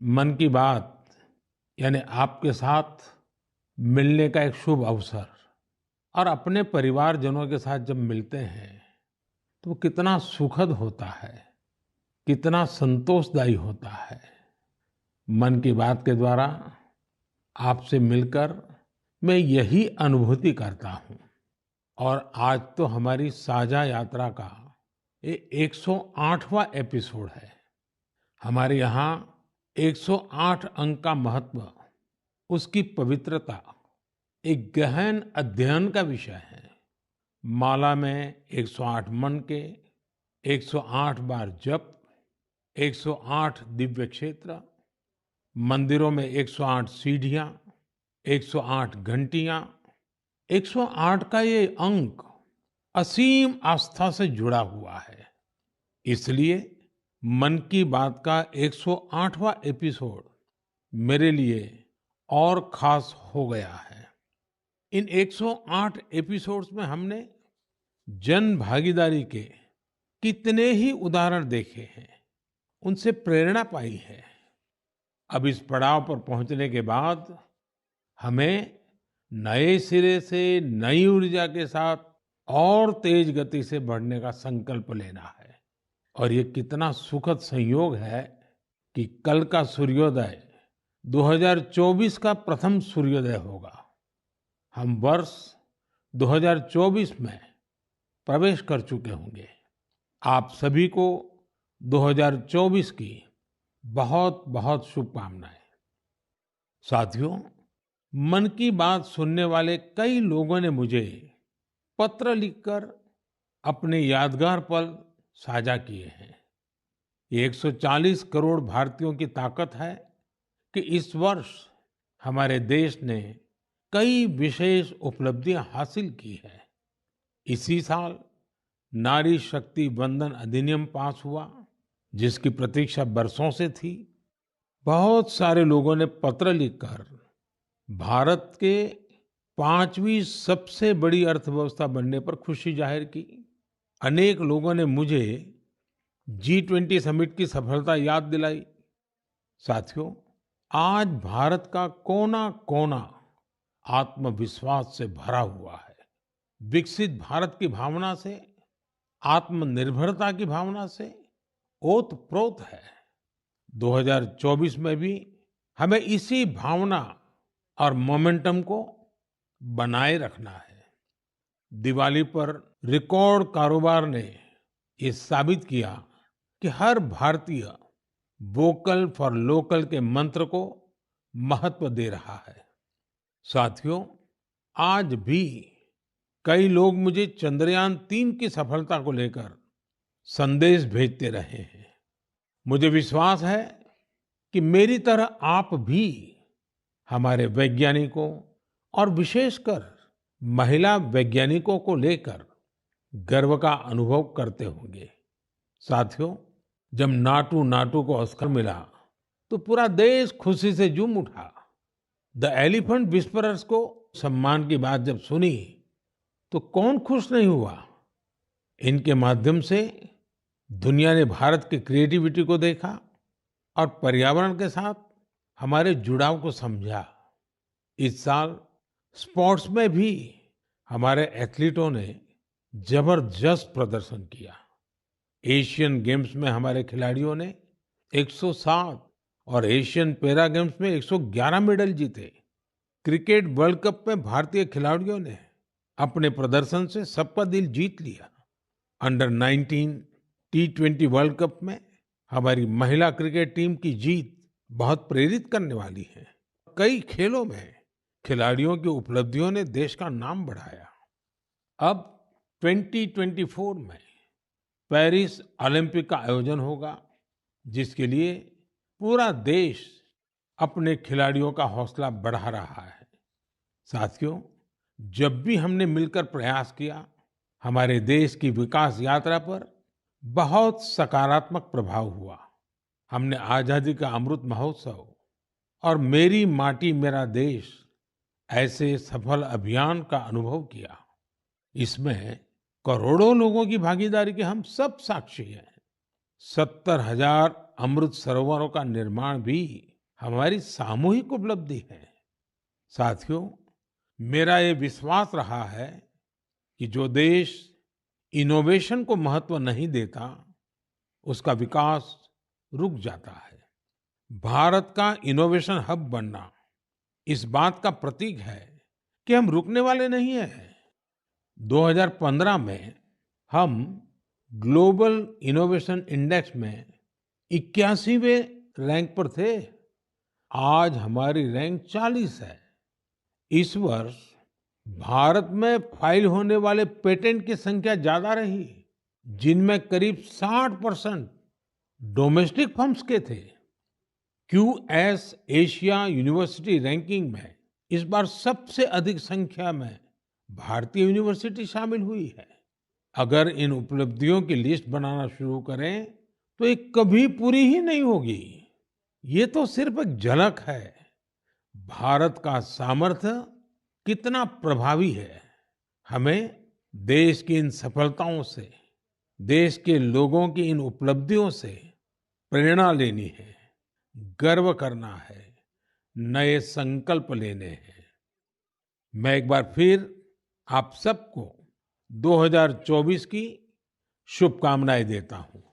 मन की बात यानी आपके साथ मिलने का एक शुभ अवसर और अपने परिवारजनों के साथ जब मिलते हैं तो वो कितना सुखद होता है, कितना संतोषदायी होता है। मन की बात के द्वारा आपसे मिलकर मैं यही अनुभूति करता हूँ। और आज तो हमारी साझा यात्रा का ये 108वां एपिसोड है। हमारे यहाँ 108 अंक का महत्व, उसकी पवित्रता एक गहन अध्ययन का विषय है। माला में 108 मन के, 108 बार जप, 108 दिव्य क्षेत्र, मंदिरों में 108 सीढ़ियां, 108 घंटियां, 108 का ये अंक असीम आस्था से जुड़ा हुआ है। इसलिए मन की बात का 108वां एपिसोड मेरे लिए और खास हो गया है। इन 108 एपिसोड्स में हमने जन भागीदारी के कितने ही उदाहरण देखे हैं, उनसे प्रेरणा पाई है। अब इस पड़ाव पर पहुंचने के बाद हमें नए सिरे से नई ऊर्जा के साथ और तेज गति से बढ़ने का संकल्प लेना है। और ये कितना सुखद संयोग है कि कल का सूर्योदय 2024 का प्रथम सूर्योदय होगा। हम वर्ष 2024 में प्रवेश कर चुके होंगे। आप सभी को 2024 की बहुत बहुत शुभकामनाएं। साथियों, मन की बात सुनने वाले कई लोगों ने मुझे पत्र लिखकर अपने यादगार पल साझा किए हैं। ये 140 करोड़ भारतीयों की ताकत है कि इस वर्ष हमारे देश ने कई विशेष उपलब्धियां हासिल की है। इसी साल नारी शक्ति वंदन अधिनियम पास हुआ, जिसकी प्रतीक्षा बरसों से थी। बहुत सारे लोगों ने पत्र लिखकर भारत के 5वीं सबसे बड़ी अर्थव्यवस्था बनने पर खुशी जाहिर की। अनेक लोगों ने मुझे G20 समिट की सफलता याद दिलाई। साथियों, आज भारत का कोना कोना आत्मविश्वास से भरा हुआ है। विकसित भारत की भावना से, आत्मनिर्भरता की भावना से ओतप्रोत है। 2024 में भी हमें इसी भावना और मोमेंटम को बनाए रखना है। दिवाली पर रिकॉर्ड कारोबार ने ये साबित किया कि हर भारतीय वोकल फॉर लोकल के मंत्र को महत्व दे रहा है। साथियों, आज भी कई लोग मुझे चंद्रयान-3 की सफलता को लेकर संदेश भेजते रहे हैं। मुझे विश्वास है कि मेरी तरह आप भी हमारे वैज्ञानिकों और विशेषकर महिला वैज्ञानिकों को लेकर गर्व का अनुभव करते होंगे। साथियों, जब नाटू नाटू को ऑस्कर मिला तो पूरा देश खुशी से झूम उठा। द एलिफेंट विस्परर्स को सम्मान की बात जब सुनी तो कौन खुश नहीं हुआ। इनके माध्यम से दुनिया ने भारत की क्रिएटिविटी को देखा और पर्यावरण के साथ हमारे जुड़ाव को समझा। इस साल स्पोर्ट्स में भी हमारे एथलीटों ने जबरदस्त प्रदर्शन किया। एशियन गेम्स में हमारे खिलाड़ियों ने 107 और एशियन पैरा गेम्स में 111 मेडल जीते। क्रिकेट वर्ल्ड कप में भारतीय खिलाड़ियों ने अपने प्रदर्शन से सबका दिल जीत लिया। अंडर 19 T20 वर्ल्ड कप में हमारी महिला क्रिकेट टीम की जीत बहुत प्रेरित करने वाली है। कई खेलों में खिलाड़ियों की उपलब्धियों ने देश का नाम बढ़ाया। अब 2024 में पेरिस ओलंपिक का आयोजन होगा, जिसके लिए पूरा देश अपने खिलाड़ियों का हौसला बढ़ा रहा है। साथियों, जब भी हमने मिलकर प्रयास किया, हमारे देश की विकास यात्रा पर बहुत सकारात्मक प्रभाव हुआ। हमने आजादी का अमृत महोत्सव और मेरी माटी मेरा देश ऐसे सफल अभियान का अनुभव किया। इसमें करोड़ों लोगों की भागीदारी के हम सब साक्षी हैं। 70,000 अमृत सरोवरों का निर्माण भी हमारी सामूहिक उपलब्धि है। साथियों, मेरा ये विश्वास रहा है कि जो देश इनोवेशन को महत्व नहीं देता, उसका विकास रुक जाता है। भारत का इनोवेशन हब बनना इस बात का प्रतीक है कि हम रुकने वाले नहीं हैं। 2015 में हम ग्लोबल इनोवेशन इंडेक्स में 81वें रैंक पर थे। आज हमारी रैंक 40 है। इस वर्ष भारत में फाइल होने वाले पेटेंट की संख्या ज्यादा रही, जिनमें करीब 60% डोमेस्टिक फर्म्स के थे। क्यूएस एशिया यूनिवर्सिटी रैंकिंग में इस बार सबसे अधिक संख्या में भारतीय यूनिवर्सिटी शामिल हुई है। अगर इन उपलब्धियों की लिस्ट बनाना शुरू करें तो ये कभी पूरी ही नहीं होगी। ये तो सिर्फ एक झलक है। भारत का सामर्थ्य कितना प्रभावी है। हमें देश की इन सफलताओं से, देश के लोगों की इन उपलब्धियों से प्रेरणा लेनी है, गर्व करना है, नए संकल्प लेने हैं। मैं एक बार फिर आप सबको 2024 की शुभकामनाएं देता हूं।